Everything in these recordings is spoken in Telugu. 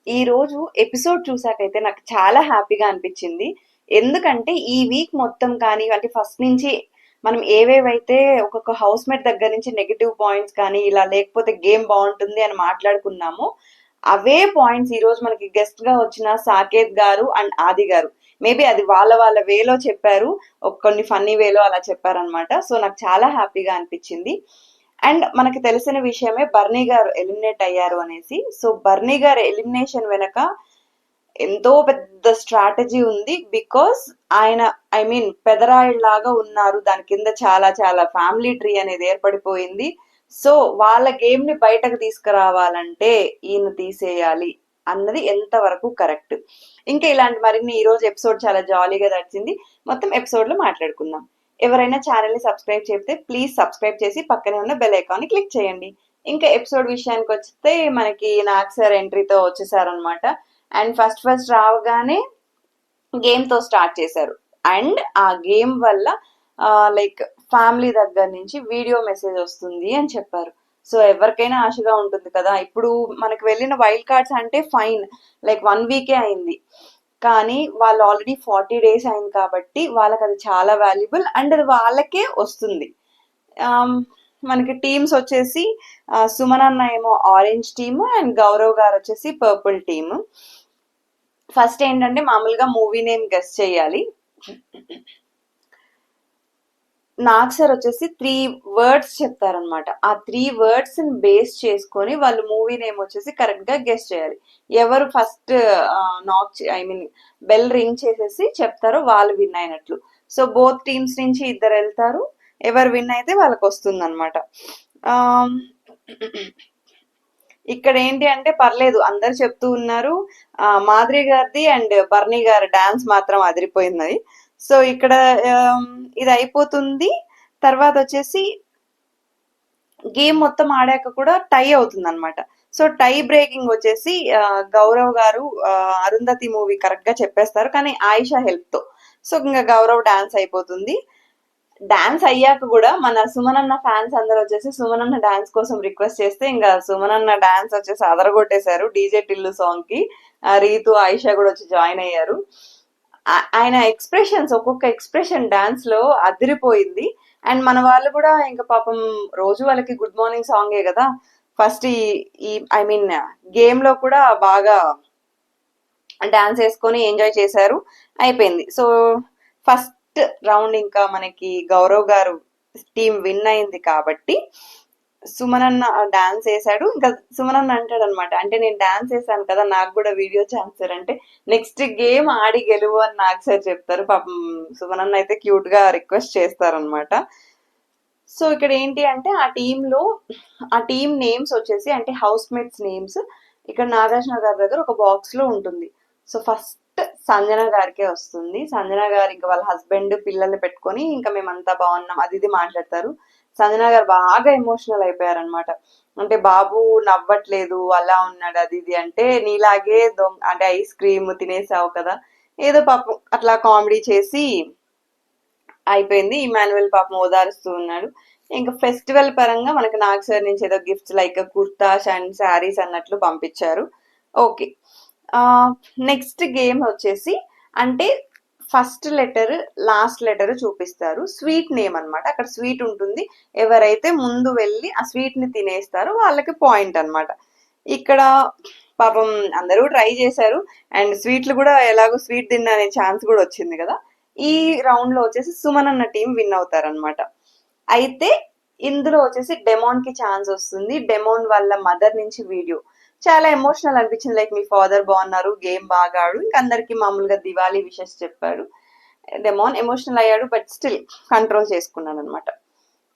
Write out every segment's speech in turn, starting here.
ఈ రోజు ఎపిసోడ్ చూసాకైతే నాకు చాలా హ్యాపీగా అనిపించింది. ఎందుకంటే ఈ వీక్ మొత్తం కానీ అంటే ఫస్ట్ నుంచి మనం ఏవేవైతే ఒక్కొక్క హౌస్ మేట్ దగ్గర నుంచి నెగటివ్ పాయింట్స్ కానీ ఇలా లేకపోతే గేమ్ బాగుంటుంది అని మాట్లాడుకున్నామో అవే పాయింట్స్ ఈ రోజు మనకి గెస్ట్ గా వచ్చిన సాకేత్ గారు అండ్ ఆది గారు మేబీ అది వాళ్ళ వాళ్ళ వేలో చెప్పారు. కొన్ని ఫన్నీ వేలో అలా చెప్పారనమాట. సో నాకు చాలా హ్యాపీగా అనిపించింది. అండ్ మనకి తెలిసిన విషయమే బర్నీ గారు ఎలిమినేట్ అయ్యారు అనేసి. సో బర్నీ గారు ఎలిమినేషన్ వెనక ఎంతో పెద్ద స్ట్రాటజీ ఉంది. బికాస్ ఆయన పెదరాయుడు లాగా ఉన్నారు. దాని కింద చాలా చాలా ఫ్యామిలీ ట్రీ అనేది ఏర్పడిపోయింది. సో వాళ్ళ గేమ్ ని బయటకు తీసుకురావాలంటే ఈయన తీసేయాలి అన్నది ఎంతవరకు కరెక్ట్. ఇంకా ఇలాంటి మరిన్ని ఈ రోజు ఎపిసోడ్ చాలా జాలీగా నడిచింది. మొత్తం ఎపిసోడ్ లో మాట్లాడుకుందాం. ఎవరైనా ఛానల్ ని సబ్స్క్రైబ్ చేస్తే ప్లీజ్ సబ్స్క్రైబ్ చేసి పక్కనే ఉన్న బెల్ ఐకాన్ ని క్లిక్ చేయండి. ఇంకా ఎపిసోడ్ విషయానికి వస్తే మనకి నాగ్ సార్ ఎంట్రీతో వచ్చేసారనమాట. అండ్ ఫస్ట్ రావగానే గేమ్ తో స్టార్ట్ చేశారు. అండ్ ఆ గేమ్ వల్ల లైక్ ఫ్యామిలీ దగ్గర నుంచి వీడియో మెసేజ్ వస్తుంది అని చెప్పారు. సో ఎవరికైనా ఆశగా ఉంటుంది కదా. ఇప్పుడు మనకు వెళ్ళిన వైల్డ్ కార్డ్స్ అంటే ఫైన్, లైక్ 1 వీకే అయింది. కానీ వాళ్ళు ఆల్రెడీ 40 days అయింది కాబట్టి వాళ్ళకి అది చాలా వాల్యుబుల్ అండ్ అది వాళ్ళకే వస్తుంది. మనకి టీమ్స్ వచ్చేసి సుమన్ అన్న ఏమో ఆరెంజ్ టీమ్ అండ్ గౌరవ్ గారు వచ్చేసి పర్పుల్ టీమ్. ఫస్ట్ ఏంటంటే మామూలుగా మూవీ నేమ్ గెస్ చేయాలి. నాగ్ సార్ వచ్చేసి 3 words చెప్తారనమాట. ఆ 3 words బేస్ చేసుకొని వాళ్ళు మూవీ నేమ్ వచ్చేసి కరెక్ట్ గా గెస్ చేయాలి. ఎవరు ఫస్ట్ బెల్ రింగ్ చేసేసి చెప్తారో వాళ్ళు విన్ అయినట్లు. సో బోత్ టీమ్స్ నుంచి ఇద్దరు వెళ్తారు. ఎవరు విన్ అయితే వాళ్ళకి వస్తుంది అనమాట. ఇక్కడ ఏంటి అంటే పర్లేదు అందరు చెప్తూ ఉన్నారు. మాధురి గారిది అండ్ బర్నీ గారి డాన్స్ మాత్రం అదిరిపోయింది. సో ఇక్కడ ఇది అయిపోతుంది. తర్వాత వచ్చేసి గేమ్ మొత్తం ఆడాక కూడా టై అవుతుంది అనమాట. సో టై బ్రేకింగ్ వచ్చేసి గౌరవ్ గారు అరుంధతి మూవీ కరెక్ట్ గా చెప్పేస్తారు, కానీ ఆయిషా హెల్ప్ తో. సో ఇంకా గౌరవ్ డాన్స్ అయిపోతుంది. డాన్స్ అయ్యాక కూడా మన సుమన్ అన్న ఫ్యాన్స్ అందరు వచ్చేసి సుమన్ అన్న డాన్స్ కోసం రిక్వెస్ట్ చేస్తే ఇంకా సుమన్ అన్న డాన్స్ వచ్చేసి అదరగొట్టేశారు డీజే టిల్లు సాంగ్ కి. రీతు ఆయిషా కూడా వచ్చి జాయిన్ అయ్యారు. ఆయన ఎక్స్ప్రెషన్స్, ఒక్కొక్క ఎక్స్ప్రెషన్ డాన్స్ లో అదిరిపోయింది. అండ్ మన వాళ్ళు కూడా ఇంకా పాపం రోజు వాళ్ళకి గుడ్ మార్నింగ్ సాంగే కదా. ఫస్ట్ ఈ గేమ్ లో కూడా బాగా డాన్స్ వేసుకొని ఎంజాయ్ చేశారు. అయిపోయింది. సో ఫస్ట్ రౌండ్ ఇంకా మనకి గౌరవ్ గారు టీం విన్ అయింది కాబట్టి సుమన్ అన్న డాన్స్ వేసాడు. ఇంకా సుమన్ అన్న అంటాడు అనమాట, అంటే నేను డాన్స్ వేసాను కదా నాకు కూడా వీడియో ఛాన్స్ అంటే నెక్స్ట్ గేమ్ ఆడి గెలువు అని నాకు సార్ చెప్తారు. పాపం సుమన్ అన్న అయితే క్యూట్ గా రిక్వెస్ట్ చేస్తారనమాట. సో ఇక్కడ ఏంటి అంటే ఆ టీమ్ నేమ్స్ వచ్చేసి అంటే హౌస్ మేట్స్ నేమ్స్ ఇక్కడ నాగార్జున గారి దగ్గర ఒక బాక్స్ లో ఉంటుంది. సో ఫస్ట్ సంజన గారికే వస్తుంది. సంజన గారు ఇంకా వాళ్ళ హస్బెండ్ పిల్లల్ని పెట్టుకొని ఇంకా మేమంతా బాగున్నాం అది ఇది మాట్లాడతారు. సంజన గారు బాగా ఎమోషనల్ అయిపోయారనమాట. అంటే బాబు నవ్వట్లేదు అలా ఉన్నాడు అది ఇది అంటే నీలాగే అంటే ఐస్ క్రీమ్ తినేసావు కదా ఏదో పాపం అట్లా కామెడీ చేసి అయిపోయింది. ఇమాన్యువల్ పాపం ఓదారుస్తూ ఉన్నాడు. ఇంకా ఫెస్టివల్ పరంగా మనకి నాగ్ సార్ నుంచి ఏదో gifts like kurtas and saris అన్నట్లు పంపించారు. ఓకే. నెక్స్ట్ గేమ్ వచ్చేసి అంటే ఫస్ట్ లెటర్ లాస్ట్ లెటర్ చూపిస్తారు. స్వీట్ నేమ్ అనమాట. అక్కడ స్వీట్ ఉంటుంది. ఎవరైతే ముందు వెళ్ళి ఆ స్వీట్ ని తినేస్తారో వాళ్ళకి పాయింట్ అనమాట. ఇక్కడ పాపం అందరూ ట్రై చేశారు అండ్ స్వీట్లు కూడా ఎలాగో స్వీట్ తిన్న అనే ఛాన్స్ కూడా వచ్చింది కదా. ఈ రౌండ్ లో వచ్చేసి సుమన్ అన్న టీం విన్ అవుతారనమాట. అయితే ఇందులో వచ్చేసి డెమోన్ కి ఛాన్స్ వస్తుంది. డెమోన్ వాళ్ళ మదర్ నుంచి వీడియో చాలా ఎమోషనల్ అనిపించింది. లైక్ మీ ఫాదర్ బాగున్నారు, గేమ్ బాగా ఆడు, ఇంక అందరికి మామూలుగా దివాళీ విషెస్ చెప్పాడు. డెమోన్ ఎమోషనల్ అయ్యాడు బట్ స్టిల్ కంట్రోల్ చేసుకున్నాడు అనమాట.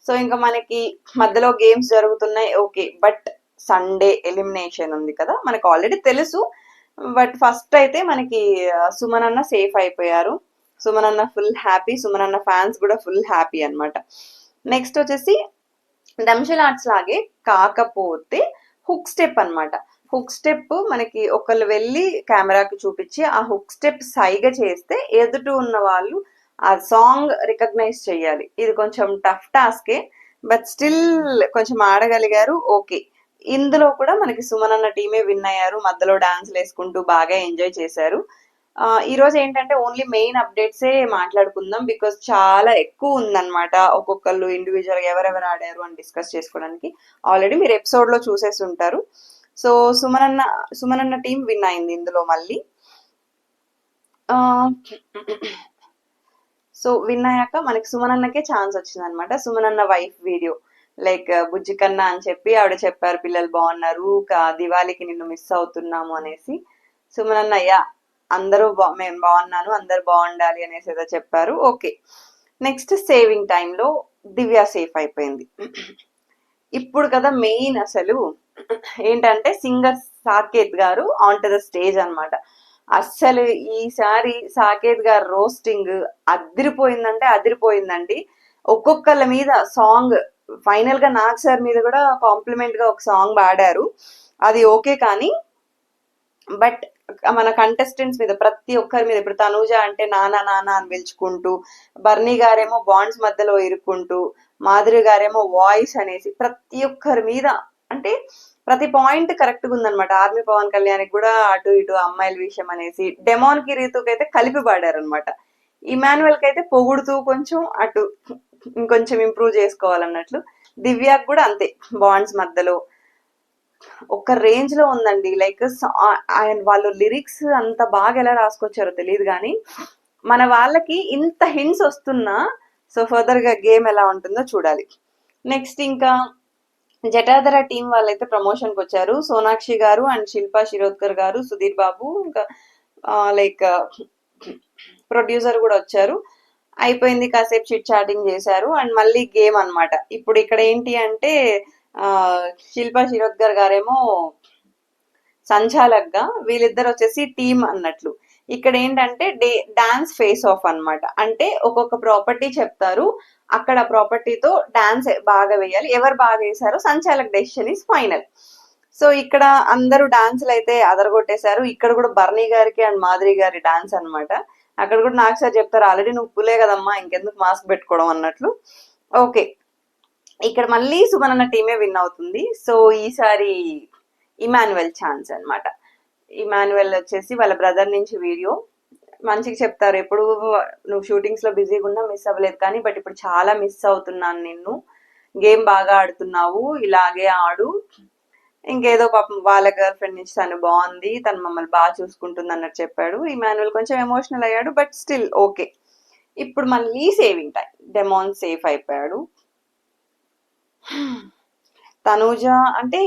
సో ఇంకా మనకి మధ్యలో గేమ్స్ జరుగుతున్నాయి. ఓకే, బట్ సండే ఎలిమినేషన్ ఉంది కదా మనకు ఆల్రెడీ తెలుసు. బట్ ఫస్ట్ అయితే మనకి సుమన్ అన్న సేఫ్ అయిపోయారు. సుమన్ అన్న ఫుల్ హ్యాపీ, సుమన్ అన్న ఫ్యాన్స్ కూడా ఫుల్ హ్యాపీ అనమాట. నెక్స్ట్ వచ్చేసి డంషల్ ఆర్ట్స్ లాగే కాకపోతే హుక్ స్టెప్ అనమాట. హుక్ స్టెప్ మనకి ఒకళ్ళు వెళ్ళి కెమెరాకి చూపించి ఆ హుక్ స్టెప్ సైగ చేస్తే ఎదుటి ఉన్న వాళ్ళు ఆ సాంగ్ రికగ్నైజ్ చేయాలి. ఇది కొంచెం టఫ్ టాస్కే బట్ స్టిల్ కొంచెం ఆడగలిగారు. ఓకే, ఇందులో కూడా మనకి సుమన్ అన్న టీమే విన్ అయ్యారు. మధ్యలో డాన్స్లు వేసుకుంటూ బాగా ఎంజాయ్ చేశారు. ఈ రోజు ఏంటంటే ఓన్లీ మెయిన్ అప్డేట్సే మాట్లాడుకుందాం, బికాస్ చాలా ఎక్కువ ఉందన్నమాట. ఒక్కొక్కళ్ళు ఇండివిజువల్ ఎవరెవరు ఆడారు అని డిస్కస్ చేసుకోవడానికి. ఆల్రెడీ మీరు ఎపిసోడ్ లో చూసేసి ఉంటారు. సో సుమన్ అన్న టీం విన్ అయింది ఇందులో మళ్ళీ. సో విన్ అయ్యాక మనకి సుమన్ అన్నకే ఛాన్స్ వచ్చింది అనమాట. సుమన్ అన్న వైఫ్ వీడియో లైక్ బుజ్జి కన్నా అని చెప్పి ఆవిడ చెప్పారు, పిల్లలు బాగున్నారు, దివాళీకి నిన్ను మిస్ అవుతున్నాము అనేసి. సుమన్ అన్న అయ్యా అందరూ మేము బాగున్నాను, అందరు బాగుండాలి అనేసి ఏదో చెప్పారు. ఓకే, నెక్స్ట్ సేవింగ్ టైంలో దివ్య సేఫ్ అయిపోయింది. ఇప్పుడు కదా మెయిన్ అసలు ఏంటంటే సింగర్ సాకేత్ గారు ఆన్ టు ద స్టేజ్ అనమాట. అస్సలు ఈసారి సాకేత్ గారు రోస్టింగ్ అదిరిపోయిందంటే అదిరిపోయిందండి. ఒక్కొక్కళ్ళ మీద సాంగ్, ఫైనల్ గా నాగ్ సార్ మీద కూడా కాంప్లిమెంట్ గా ఒక సాంగ్ పాడారు, అది ఓకే. కానీ బట్ మన కంటెస్టెంట్స్ మీద ప్రతి ఒక్కరి మీద, ఇప్పుడు తనూజ అంటే నానా నానా అని పిలుచుకుంటూ, బర్నీ గారేమో బాండ్స్ మధ్యలో ఇరుక్కుంటూ, మాధురి గారేమో వాయిస్ అనేసి ప్రతి ఒక్కరి మీద అంటే ప్రతి పాయింట్ కరెక్ట్ గా ఉందన్నమాట. ఆర్మీ పవన్ కళ్యాణ్కి కూడా అటు ఇటు అమ్మాయిల విషయం అనేసి, డెమాన్ కి రీతుకి అయితే కలిపి పాడారు అనమాట. ఇమాన్యువల్ కి అయితే పొగుడుతూ కొంచెం అటు ఇంకొంచెం ఇంప్రూవ్ చేసుకోవాలన్నట్లు. దివ్యాకి కూడా అంతే, బాండ్స్ మధ్యలో ఒక రేంజ్ లో ఉందండి. లైక్ ఆయన వాళ్ళు లిరిక్స్ అంత బాగా ఎలా రాసుకొచ్చారో తెలియదు కానీ మన వాళ్ళకి ఇంత హింట్స్ వస్తున్నా. సో ఫర్దర్ గా గేమ్ ఎలా ఉంటుందో చూడాలి. నెక్స్ట్ ఇంకా జటాధర టీం వాళ్ళైతే ప్రమోషన్ కి వచ్చారు. సోనాక్షి గారు అండ్ శిల్పా శిరోద్కర్ గారు, సుధీర్ బాబు, ఇంకా లైక్ ప్రొడ్యూసర్ కూడా వచ్చారు. అయిపోయింది, కాసేపు చిట్ చాటింగ్ చేశారు అండ్ మళ్ళీ గేమ్ అన్నమాట. ఇప్పుడు ఇక్కడ ఏంటి అంటే శిల్పా శిరోద్కర్ గారేమో సంచాలక్గా, వీళ్ళిద్దరు వచ్చేసి టీమ్ అన్నట్లు. ఇక్కడ ఏంటంటే డాన్స్ ఫేస్ ఆఫ్ అన్నమాట. అంటే ఒక్కొక్క ప్రాపర్టీ చెప్తారు, అక్కడ ప్రాపర్టీతో డాన్స్ బాగా వేయాలి, ఎవరు బాగా వేశారో సంచాలక్ డెసిషన్ ఇస్ ఫైనల్. సో ఇక్కడ అందరూ డాన్సులు అయితే అదరగొట్టేశారు. ఇక్కడ కూడా బర్నీ గారికి అండ్ మాధురి గారి డాన్స్ అన్నమాట. అక్కడ కూడా నాకు సార్ చెప్తారు, ఆల్రెడీ నువ్వు పులే కదమ్మా, ఇంకెందుకు మాస్క్ పెట్టుకోవడం అన్నట్లు. ఓకే, ఇక్కడ మళ్ళీ సుమన్ అన్న టీమే విన్ అవుతుంది. సో ఈసారి ఇమాన్యువల్ ఛాన్స్ అన్నమాట. ఇమాన్యువల్ వచ్చేసి వాళ్ళ బ్రదర్ నుంచి వీడియో మంచిగా చెప్తారు, ఎప్పుడు నువ్వు షూటింగ్స్ లో బిజీగా ఉన్నా మిస్ అవ్వలేదు కానీ బట్ ఇప్పుడు చాలా మిస్ అవుతున్నాను నిన్ను, గేమ్ బాగా ఆడుతున్నావు, ఇలాగే ఆడు, ఇంకేదో పాపం వాళ్ళ గర్ల్ ఫ్రెండ్ నుంచి తను బాగుంది, తను మమ్మల్ని బాగా చూసుకుంటుంది అన్నట్టు చెప్పాడు. ఇమాన్యువల్ కొంచెం ఎమోషనల్ అయ్యాడు, బట్ స్టిల్ ఓకే. ఇప్పుడు మళ్ళీ సేవింగ్ టైం, డెమాన్ సేఫ్ అయిపోయాడు. తనూజ అంటే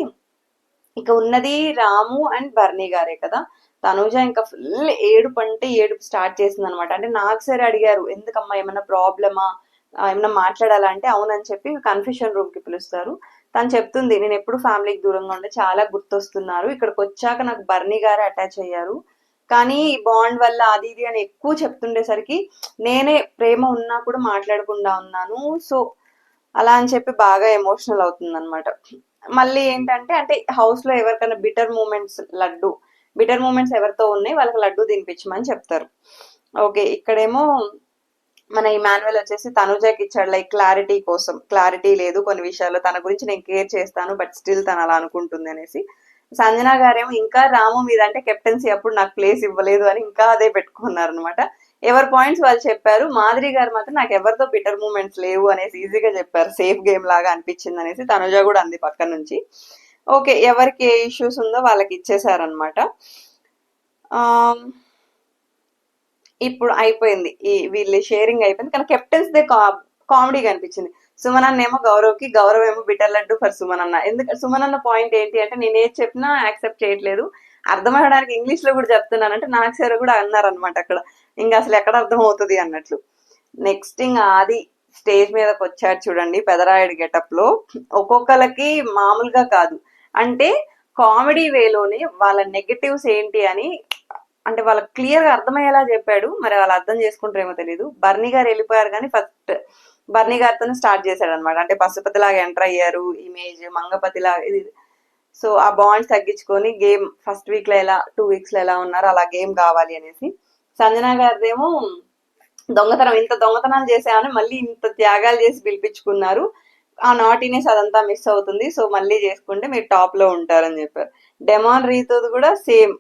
ఇక ఉన్నది రాము అండ్ బర్నీ గారే కదా. తనూజ ఇంకా ఫుల్ ఏడుపు అంటే ఏడుపు స్టార్ట్ చేసింది అనమాట. అంటే నాకు సరే అడిగారు, ఎందుకమ్మా ఏమన్నా ప్రాబ్లమా, ఏమన్నా మాట్లాడాలా అంటే అవునని చెప్పి కన్ఫ్యూషన్ రూమ్ కి పిలుస్తారు. తను చెప్తుంది, నేను ఎప్పుడు ఫ్యామిలీకి దూరంగా ఉంటే చాలా గుర్తొస్తున్నారు, ఇక్కడికి వచ్చాక నాకు బర్నీ గారే అటాచ్ అయ్యారు, కానీ ఈ బాండ్ వల్ల అది ఇది అని ఎక్కువ చెప్తుండేసరికి నేనే ప్రేమ ఉన్నా కూడా మాట్లాడకుండా ఉన్నాను. సో అలా అని చెప్పి బాగా ఎమోషనల్ అవుతుంది అనమాట. మళ్ళీ ఏంటంటే అంటే హౌస్ లో ఎవరికైనా బిటర్ మూమెంట్స్ ఎవరితో ఉన్నాయి వాళ్ళకి లడ్డు తినిపించమని చెప్తారు. ఓకే, ఇక్కడేమో మన ఇమాన్యువల్ వచ్చేసి తనుజాకి ఇచ్చాడు, లైక్ క్లారిటీ కోసం, క్లారిటీ లేదు కొన్ని విషయాల్లో, తన గురించి నేను కేర్ చేస్తాను బట్ స్టిల్ తను అలా అనుకుంటుంది అనేసి. సంజన గారేమో ఇంకా రాము మీద అంటే కెప్టెన్సీ అప్పుడు నాకు ప్లేస్ ఇవ్వలేదు అని ఇంకా అదే పెట్టుకున్నారు అనమాట. ఎవరి పాయింట్స్ వాళ్ళు చెప్పారు. మాధురి గారు మాత్రం నాకు ఎవరితో బిటర్ మూమెంట్స్ లేవు అనేసి ఈజీగా చెప్పారు, సేఫ్ గేమ్ లాగా అనిపించింది అనేసి తనుజ కూడా అంది పక్క నుంచి. ఓకే, ఎవరికి ఏ ఇష్యూస్ ఉందో వాళ్ళకి ఇచ్చేసారనమాట. ఇప్పుడు అయిపోయింది, ఈ వీళ్ళ షేరింగ్ అయిపోయింది. కానీ కెప్టెన్స్ దే కామెడీగా అనిపించింది. సుమన్ అన్న ఏమో గౌరవ్కి, గౌరవ్ ఏమో బిటర్ లడ్డు ఫర్ సుమన్ అన్న. ఎందుకంటే సుమన్ అన్న పాయింట్ ఏంటి అంటే నేను ఏది చెప్పినా యాక్సెప్ట్ చేయట్లేదు, అర్థమవడానికి ఇంగ్లీష్ లో కూడా చెప్తున్నాను అంటే నాకు సార్ కూడా అన్నారనమాట అక్కడ. ఇంకా అసలు ఎక్కడ అర్థం అవుతుంది అన్నట్లు. నెక్స్ట్ ఇంకా అది స్టేజ్ మీదకి వచ్చాడు చూడండి పెదరాయుడు గెటప్ లో. ఒక్కొక్కరికి మామూలుగా కాదు, అంటే కామెడీ వేలోనే వాళ్ళ నెగటివ్స్ ఏంటి అని అంటే వాళ్ళకి క్లియర్ గా అర్థమయ్యేలా చెప్పాడు. మరి వాళ్ళు అర్థం చేసుకుంటారేమో తెలియదు. బర్నీ గారు వెళ్ళిపోయారు కానీ ఫస్ట్ బర్నీ గారితోనే స్టార్ట్ చేశాడు అనమాట. అంటే పశుపతి లాగా ఎంటర్ అయ్యారు, ఇమేజ్ మంగపతి లాగా ఇది. సో ఆ బాండ్స్ తగ్గించుకొని గేమ్ ఫస్ట్ వీక్ లో ఎలా 2 weeks లో ఎలా ఉన్నారు అలా గేమ్ కావాలి అనేసి. సంజన గారిదేమో దొంగతనం, ఇంత దొంగతనాలు చేసామని మళ్ళీ ఇంత త్యాగాలు చేసి పిలిపించుకున్నారు, ఆ నాటినెస్ అదంతా మిస్ అవుతుంది. సో మళ్ళీ చేసుకుంటే మీరు టాప్ లో ఉంటారని చెప్పారు. డెమాన్ రీతోది కూడా సేమ్.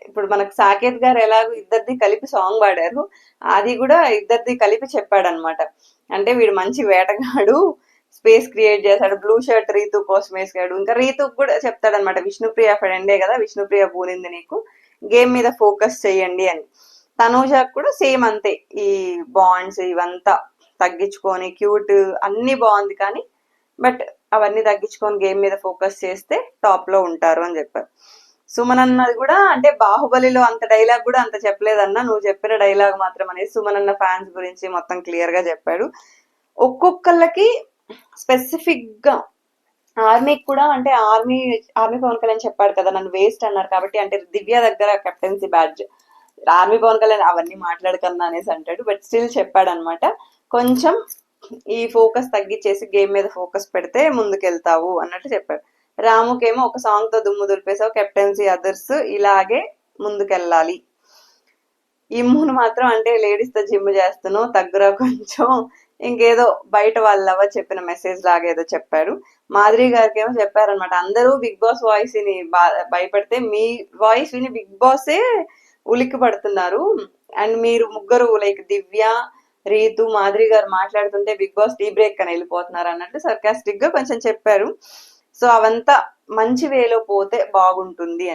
ఇప్పుడు మనకు సాకేత్ గారు ఎలాగో ఇద్దరిది కలిపి సాంగ్ పాడారు, అది కూడా ఇద్దరిది కలిపి చెప్పాడనమాట. అంటే వీడు మంచి వేటగాడు, స్పేస్ క్రియేట్ చేశాడు, బ్లూ షర్ట్ రీతు కోసం వేసాడు. ఇంకా రీతుకు కూడా చెప్తాడనమాట, విష్ణుప్రియ ఫ్రెండే కదా, విష్ణుప్రియ పూనింది నీకు, గేమ్ మీద ఫోకస్ చెయ్యండి అని. తనూజకు కూడా సేమ్ అంతే, ఈ బాండ్స్ ఇవంతా తగ్గించుకొని, క్యూట్ అన్ని బాగుంది కానీ బట్ అవన్నీ తగ్గించుకొని గేమ్ మీద ఫోకస్ చేస్తే టాప్ లో ఉంటారు అని చెప్పారు. సుమన్ అన్నది కూడా అంటే బాహుబలిలో అంత డైలాగ్ కూడా అంత చెప్పలేదన్నా, నువ్వు చెప్పిన డైలాగ్ మాత్రం అనేది సుమన్ అన్న ఫ్యాన్స్ గురించి మొత్తం క్లియర్ గా చెప్పాడు. ఒక్కొక్కళ్ళకి స్పెసిఫిక్ గా, ఆర్మీకి కూడా అంటే ఆర్మీ పవన్ కళ్యాణ్ చెప్పాడు కదా నన్ను వేస్ట్ అన్నారు కాబట్టి, అంటే దివ్య దగ్గర captaincy badge, army Pawan Kalyan అవన్నీ మాట్లాడకన్నా అనేసి అంటాడు, బట్ స్టిల్ చెప్పాడు అనమాట, కొంచెం ఈ ఫోకస్ తగ్గించేసి గేమ్ మీద ఫోకస్ పెడితే ముందుకెళ్తావు అన్నట్టు చెప్పాడు. రాముకేమో ఒక సాంగ్ తో దుమ్ము దులిపేసావు, కెప్టెన్సీ అదర్స్ ఇలాగే ముందుకెళ్ళాలి. ఇమ్మును మాత్రం అంటే లేడీస్ తో జిమ్ చేస్తున్నావు, తగ్గురా కొంచెం, ఇంకేదో బయట వాళ్ళ లవర్ చెప్పిన మెసేజ్ లాగా ఏదో చెప్పాడు. మాధురి గారికి ఏమో చెప్పారనమాట, అందరూ బిగ్ బాస్ వాయిస్ ని భయపడితే మీ వాయిస్ విని బిగ్ బాసే ఉలిక్కి పడుతున్నారు, అండ్ మీరు ముగ్గురు లైక్ దివ్య, రీతు, మాధురి గారు మాట్లాడుతుంటే బిగ్ బాస్ టీ బ్రేక్ అని వెళ్ళిపోతున్నారు అన్నట్టు సర్కాస్టిక్ గా కొంచెం చెప్పారు. సో అవంతా మంచి వేలో పోతే బాగుంటుంది అని.